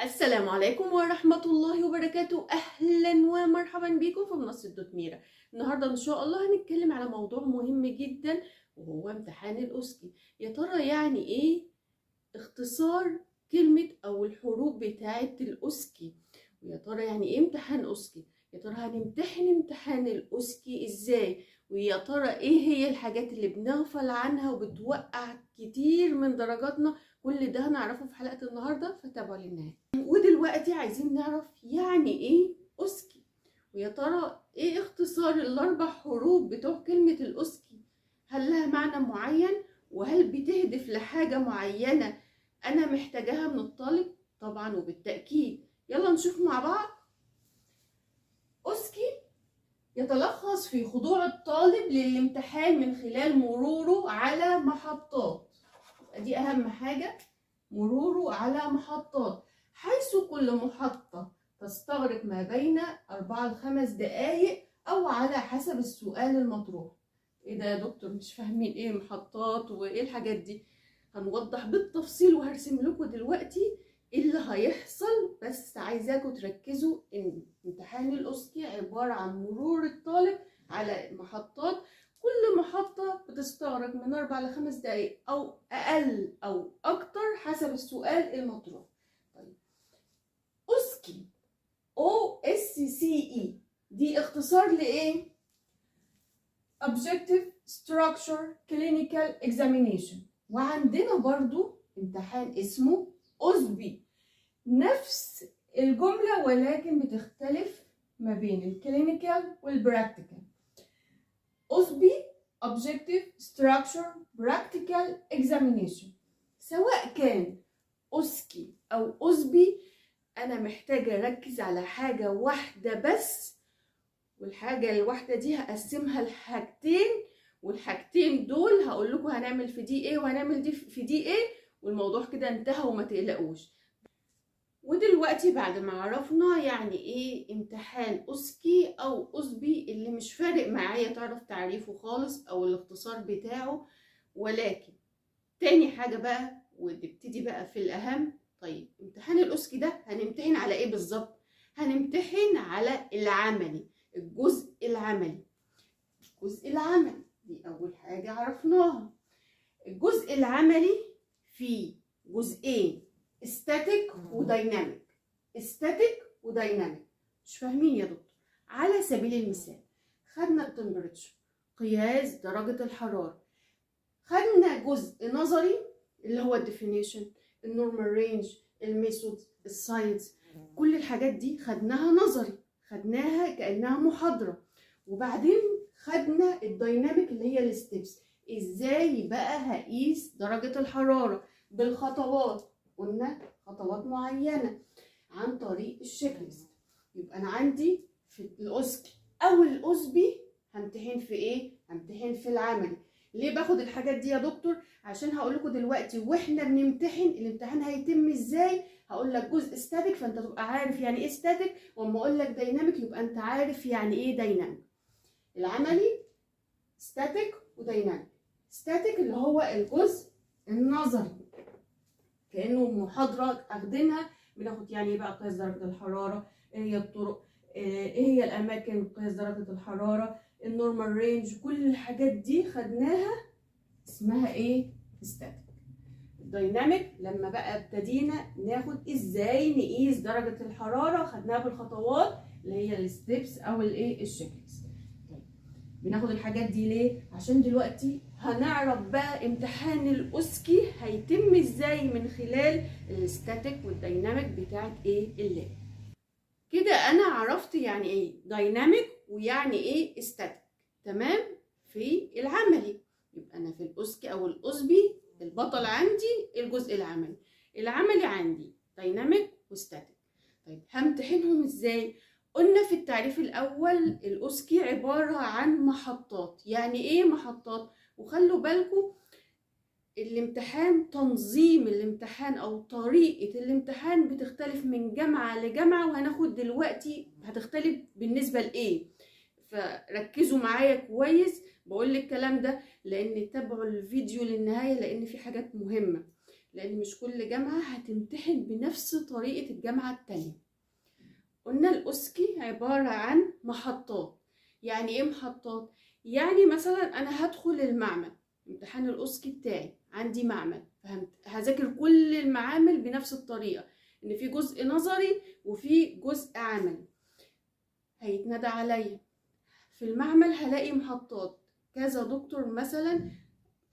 السلام عليكم ورحمة الله وبركاته. أهلا ومرحبا بكم في منصة دوت ميرا. النهاردة إن شاء الله هنتكلم على موضوع مهم جدا وهو امتحان الأوسكي. يا ترى يعني إيه اختصار كلمة أو الحروف بتاعة الأوسكي؟ ويا ترى يعني إيه امتحان أوسكي؟ يا ترى هنمتحن امتحان الأوسكي إزاي؟ ويا ترى إيه هي الحاجات اللي بنغفل عنها وبتوقع كتير من درجاتنا؟ كل ده هنعرفه في حلقة النهاردة، فتابعوا للنهاية. ودلوقتي عايزين نعرف يعني ايه اوسكي، ويا ترى ايه اختصار الاربع حروف بتوع كلمة الاوسكي؟ هل لها معنى معين؟ وهل بتهدف لحاجة معينة انا محتاجاها من الطالب؟ طبعا وبالتأكيد. يلا نشوف مع بعض. اوسكي يتلخص في خضوع الطالب للامتحان من خلال مروره على محطات. دي اهم حاجة، مروره على محطات، حيث كل محطة تستغرق ما بين 4 ل5 دقايق أو على حسب السؤال المطروح. إيه ده يا دكتور؟ مش فاهمين إيه محطات وإيه الحاجات دي؟ هنوضح بالتفصيل وهرسم لكم دلوقتي إيه اللي هيحصل، بس عايزاكم تركزوا إن امتحان الأوسكي عبارة عن مرور الطالب على محطات، كل محطة بتستغرق من 4 ل5 دقايق أو أقل أو أكتر حسب السؤال المطروح. طيب، أوسكي OSCE دي اختصار لإيه؟ Objective Structure Clinical Examination. وعندنا برضو امتحان اسمه أوسبي، نفس الجملة ولكن بتختلف ما بين الكلينيكال والبراكتيكال. أوسبي Objective Structure Practical Examination. سواء كان أوسكي أو أوسبي، أنا محتاجة أركز على حاجة واحدة بس، والحاجة الواحدة دي هقسمها لحاجتين، والحاجتين دول هقول لكم هنعمل في دي إيه وهنعمل دي في دي إيه، والموضوع كده انتهى وما تقلقوش. ودلوقتي بعد ما عرفنا يعني ايه امتحان اوسكي او اوسبي، اللي مش فارق معايا تعرف تعريفه خالص او الاختصار بتاعه، ولكن تاني حاجة بقى ونبتدي بقى في الاهم. طيب امتحان الاوسكي ده هنمتحن على ايه بالظبط؟ هنمتحن على العملي، الجزء العملي. الجزء العملي دي اول حاجة عرفناها. الجزء العملي فيه جزئين، استاتيك ودايناميك. استاتيك ودايناميك، مش فاهمين يا دكتور؟ على سبيل المثال خدنا التمبريتشر، قياس درجة الحرارة، خدنا جزء نظري اللي هو الديفينيشن، النورمال رينج، الميثود، الساينس، كل الحاجات دي خدناها نظري، خدناها كأنها محاضرة. وبعدين خدنا الدايناميك اللي هي الستبس، ازاي بقى هقيس درجة الحرارة بالخطوات. قلنا خطوات معينة عن طريق الشيك ليست. يبقى انا عندي في الاوسكي او الاوسبي همتحن في ايه؟ همتحن في العملي. ليه باخد الحاجات دي يا دكتور؟ عشان هقول لكم دلوقتي واحنا بنمتحن الامتحان هيتم ازاي. هقول لك جزء ستاتيك فانت تبقى عارف يعني ايه ستاتيك، واما اقول لك دايناميك يبقى انت عارف يعني ايه دايناميك. العملي ستاتيك ودايناميك. ستاتيك اللي هو الجزء النظري، كأنه محاضرة أخدينها، بناخد يعني ايه بقى قياس درجة الحرارة، ايه هي الطرق، ايه هي الأماكن قياس درجة الحرارة، النورمال رينج، كل الحاجات دي خدناها اسمها ايه؟ ستاتيك. الدايناميك لما بقى ابتدينا ناخد ازاي نقيس درجة الحرارة، خدناها بالخطوات اللي هي الستبس او الايه الشيك ليست. بناخد الحاجات دي ليه؟ عشان دلوقتي هنعرف بقى امتحان الاوسكي هيتم ازاي من خلال الستاتيك والدايناميك بتاعت ايه اللاب. كده انا عرفت يعني ايه دايناميك ويعني ايه ستاتيك، تمام؟ في العملي يبقى انا في الاوسكي او الاوسبي البطل عندي الجزء العملي. العملي عندي دايناميك وستاتيك. طيب همتحنهم ازاي؟ قلنا في التعريف الأول الأوسكي عبارة عن محطات. يعني إيه محطات؟ وخلوا بالكم الامتحان، تنظيم الامتحان أو طريقة الامتحان بتختلف من جامعة لجامعة، وهناخد دلوقتي هتختلف بالنسبة لإيه. فركزوا معايا كويس، بقول الكلام ده لأن تابعوا الفيديو للنهاية لأن في حاجات مهمة. لان مش كل جامعة هتمتحن بنفس طريقة الجامعة التانية. قلنا الأوسكي عبارة عن محطات. يعني ايه محطات؟ يعني مثلا انا هدخل المعمل، امتحان الأوسكي بتاعي عندي معمل، فهمت هذاكر كل المعامل بنفس الطريقة، ان في جزء نظري وفي جزء عملي. هيتندى عليا في المعمل، هلاقي محطات كذا دكتور، مثلا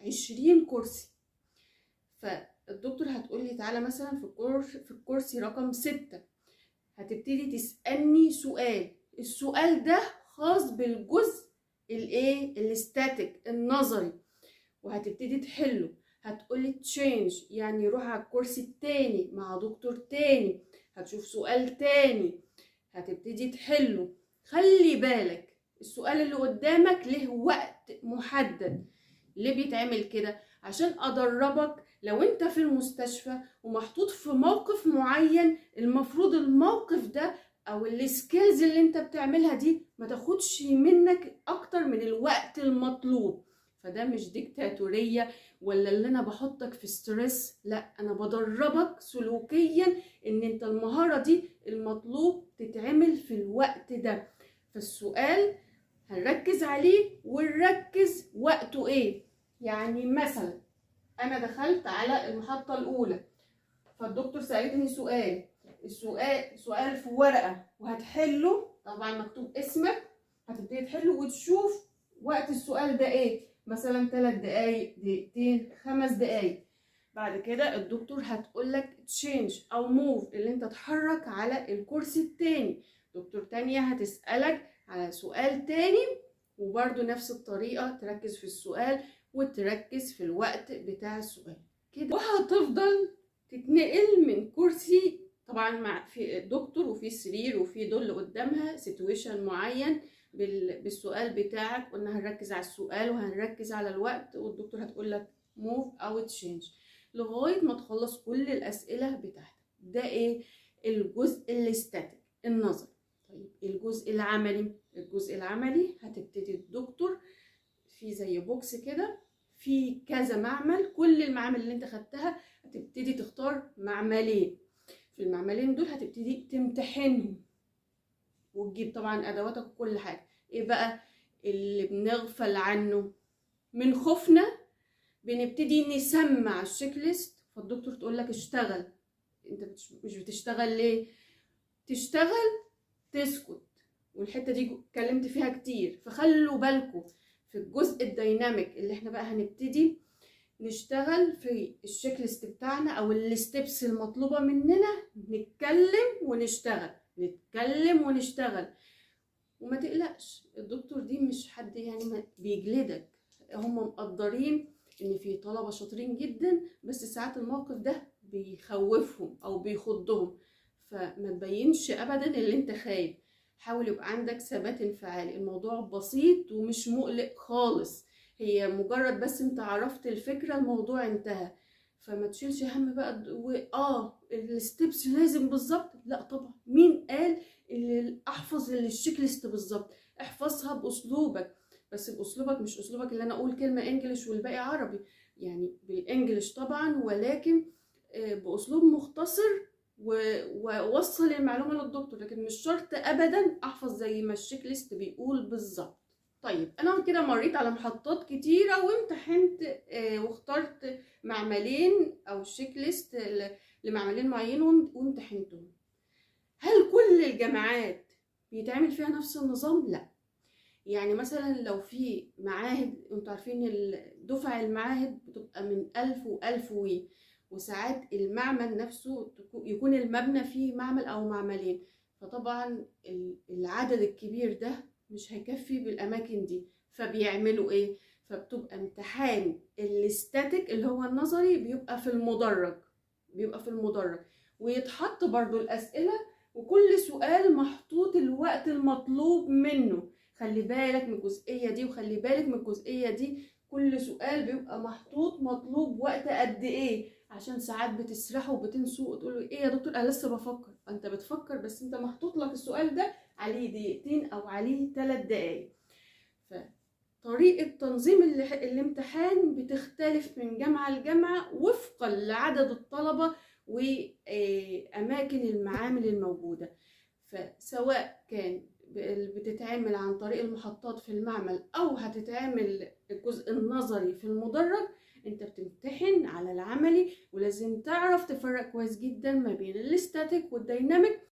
20 كرسي، فالدكتور هتقولي تعالى مثلا في الكرسي رقم 6، هتبتدي تسألني سؤال، السؤال ده خاص بالجزء الاستاتيك النظري، وهتبتدي تحله. هتقولي تشينج يعني روح على الكرسي التاني مع دكتور تاني، هتشوف سؤال تاني هتبتدي تحله. خلي بالك السؤال اللي قدامك له وقت محدد. ليه بيتعمل كده؟ عشان ادربك لو انت في المستشفى ومحطوط في موقف معين، المفروض الموقف ده او السكيلز اللي انت بتعملها دي ما تاخدش منك اكتر من الوقت المطلوب. فده مش ديكتاتورية ولا اللي انا بحطك في ستريس، لا، انا بدربك سلوكيا ان انت المهارة دي المطلوب تتعمل في الوقت ده. فالسؤال هنركز عليه ونركز وقته ايه. يعني مثلا انا دخلت على المحطة الاولى، فالدكتور سألتني سؤال في ورقة وهتحله، طبعا مكتوب اسمك، هتبتدي تحله وتشوف وقت السؤال ده ايه، مثلا 3 دقايق، دقيقتين، 5 دقايق. بعد كده الدكتور هتقولك تشينج او موف، اللي انت تحرك على الكرسي التاني. دكتور تانية هتسألك على سؤال تاني، وبرده نفس الطريقة تركز في السؤال وتركز في الوقت بتاع السؤال كده، وهتفضل تتنقل من كرسي، طبعا مع في الدكتور وفي سرير وفي دول قدامها سيتويشن معين بالسؤال بتاعك. قلنا هنركز على السؤال وهنركز على الوقت، والدكتور هتقول لك موف او تشينج لغايه ما تخلص كل الاسئله بتاعتك. ده ايه؟ الجزء الاستاتيك النظري. طيب الجزء العملي هتبتدي الدكتور في زي بوكس كده في كذا معمل، كل المعامل اللي انت خدتها هتبتدي تختار معملين، في المعملين دول هتبتدي تمتحنهم وتجيب طبعا ادواتك وكل حاجه. ايه بقى اللي بنغفل عنه؟ من خوفنا بنبتدي نسمع الشيك ليست، فالدكتور تقول لك اشتغل، انت مش بتشتغل ليه؟ تشتغل تسكت، والحته دي اتكلمت فيها كتير. فخلوا بالكم في الجزء الديناميك اللي احنا بقى هنبتدي نشتغل في الشيك ليست بتاعنا او الستبس المطلوبه مننا، نتكلم ونشتغل. وما تقلقش، الدكتور دي مش حد يعني بيجلدك، هم مقدرين ان في طلبه شاطرين جدا، بس ساعات الموقف ده بيخوفهم او بيخضهم، فما تبينش ابدا اللي انت خايف. حاول يبقى عندك ثبات انفعالي، الموضوع بسيط ومش مقلق خالص، هي مجرد بس انت عرفت الفكره الموضوع انتهى. فما تشيلش هم بقى الستبس لازم بالظبط، لا طبعا، مين قال اللي احفظ الشيك ليست بالظبط؟ احفظها باسلوبك، بس باسلوبك مش اسلوبك اللي انا اقول كلمه انجليش والباقي عربي، يعني بالانجليش طبعا، ولكن باسلوب مختصر ووصل المعلومه للدكتور، لكن مش شرط ابدا احفظ زي ما الشيك ليست بيقول بالظبط. طيب انا كده مريت على محطات كتيره وامتحنت واخترت معملين او شيك ليست لمعملين معينين وامتحنتهم. هل كل الجامعات بيتعمل فيها نفس النظام؟ لا. يعني مثلا لو في معاهد، انتوا عارفين دفع المعاهد بتبقى من 1000 و1000 وساعات المعمل نفسه يكون المبنى فيه معمل او معملين، فطبعا العدد الكبير ده مش هيكفي بالاماكن دي، فبيعملوا ايه؟ فبتبقى امتحان الاستاتيك اللي هو النظري بيبقى في المدرج ويتحط برضو الاسئله، وكل سؤال محطوط الوقت المطلوب منه. خلي بالك من الجزئيه دي وخلي بالك من الجزئيه دي، كل سؤال بيبقى محطوط مطلوب وقت قد ايه، عشان ساعات بتسرحوا وبتنسوا وتقولوا ايه يا دكتور انا لسه بفكر. انت بتفكر بس انت محطوط لك السؤال ده عليه دقيقتين او عليه 3 دقايق. طريقة تنظيم الامتحان بتختلف من جامعة لجامعة وفقا لعدد الطلبة وأماكن المعامل الموجودة. فسواء كان بتتعمل عن طريق المحطات في المعمل أو هتتعمل الجزء النظري في المدرج، انت بتمتحن على العملي، ولازم تعرف تفرق كويس جدا ما بين الاستاتيك والديناميك